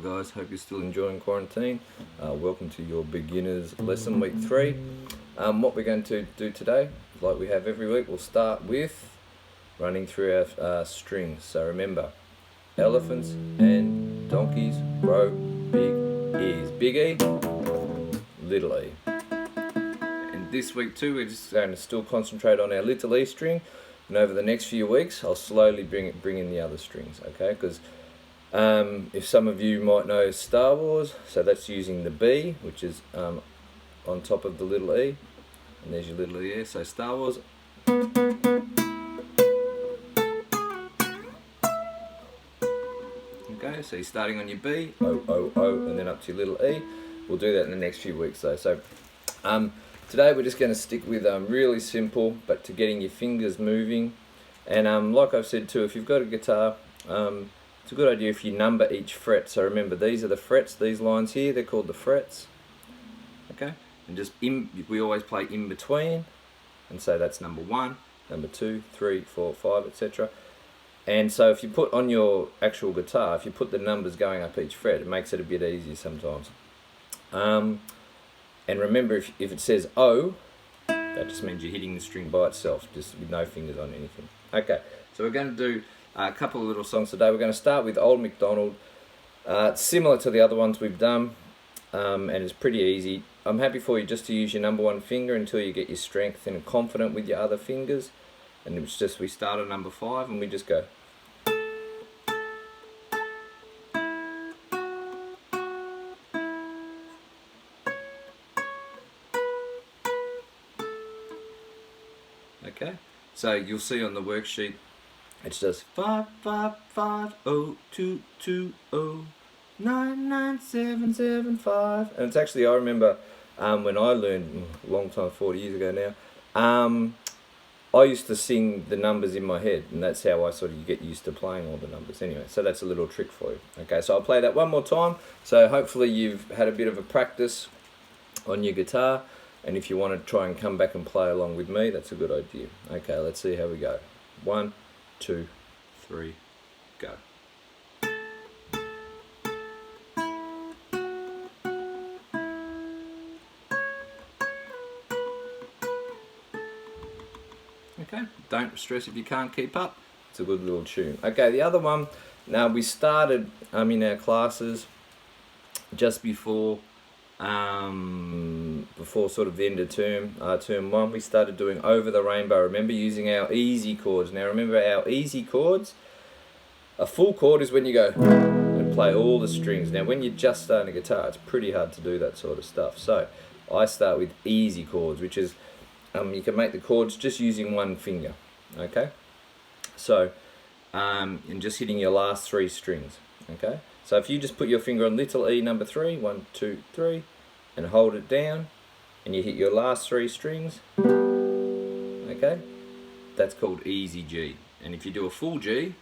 guys, hope you're still enjoying quarantine. Welcome to your beginners lesson week 3. What we're going to do today, like we have every week, we'll start with running through our strings. So remember, elephants and donkeys grow big ears. Big E, little e. And this week too, we're just going to still concentrate on our little e string. And over the next few weeks, I'll slowly bring in the other strings, okay? Because if some of you might know Star Wars, so that's using the B, which is on top of the little e. And there's your little e there, so Star Wars. Okay, so you're starting on your B, O, O, O, and then up to your little e. We'll do that in the next few weeks though. So today we're just going to stick with really simple, but to getting your fingers moving. And like I've said too, if you've got a guitar, it's a good idea if you number each fret. So remember, these are the frets, these lines here, they're called the frets. Okay, and just we always play in between, and so that's number 1, number 2, 3, 4, 5, etc. And so if you put on your actual guitar, if you put the numbers going up each fret, it makes it a bit easier sometimes. And remember, if it says O, that just means you're hitting the string by itself, just with no fingers on anything. Okay, so we're going to do a couple of little songs today. We're going to start with Old MacDonald. It's similar to the other ones we've done, and it's pretty easy. I'm happy for you just to use your number 1 finger until you get your strength and confident with your other fingers. And it's just, we start at number 5 and we just go. Okay, so you'll see on the worksheet, it's just 5 5 5 0 2 2 0 9 9 7 7 5, and it's actually, I remember when I learned a long time, 40 years ago now, I used to sing the numbers in my head, and that's how I sort of get used to playing all the numbers. Anyway, so that's a little trick for you. Okay, so I'll play that one more time. So hopefully you've had a bit of a practice on your guitar. And if you want to try and come back and play along with me, that's a good idea. Okay, let's see how we go. 1, 2, 3, go. Okay, don't stress if you can't keep up. It's a good little tune. Okay, the other one, now we started in our classes just before sort of the end of term 1, we started doing Over the Rainbow. Remember, using our easy chords. Now remember, our easy chords, a full chord is when you go and play all the strings. Now when you're just starting a guitar, it's pretty hard to do that sort of stuff. So I start with easy chords, which is you can make the chords just using 1 finger. Okay, so and just hitting your last 3 strings. Okay, so if you just put your finger on little e number 3, 1 2 3, and hold it down, and you hit your last 3 strings, okay, that's called easy G. And if you do a full G,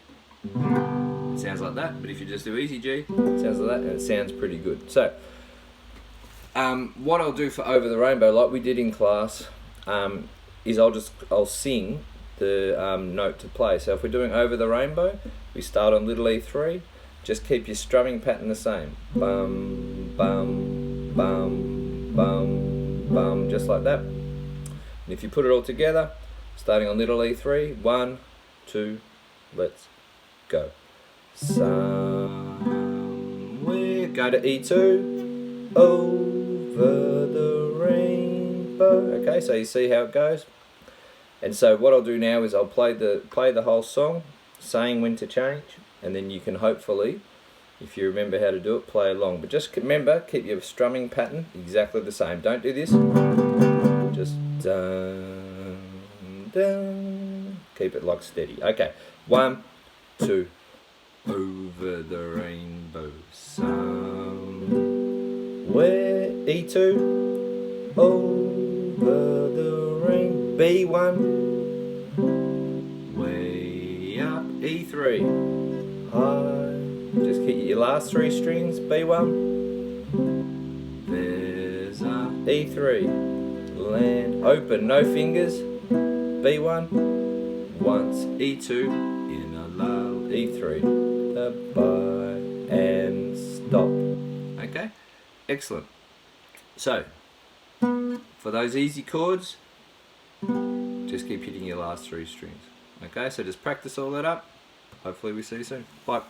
it sounds like that, but if you just do easy G, it sounds like that, and it sounds pretty good. So what I'll do for Over the Rainbow, like we did in class, is I'll sing the note to play. So if we're doing Over the Rainbow, we start on little E3, just keep your strumming pattern the same. Bum, bum, bum, bum, bum, just like that. And if you put it all together, starting on little E3, 1, 2, let's go. Somewhere, go to E2, over the rainbow. Okay, so you see how it goes. And so what I'll do now is I'll play the whole song, saying when to change, and then you can hopefully, if you remember how to do it, play along. But just remember, keep your strumming pattern exactly the same. Don't do this. Just dun, dun. Keep it like steady. Okay, 1, 2, over the rainbow, somewhere, E2, over the rain, B1, way up, E3, high. Just keep your last 3 strings, B1, there's a E3, land, open, no fingers, B1, once, E2, in a lull, E3, goodbye, and stop. Excellent. So, for those easy chords, just keep hitting your last 3 strings. Okay, so just practice all that up. Hopefully we see you soon. Bye.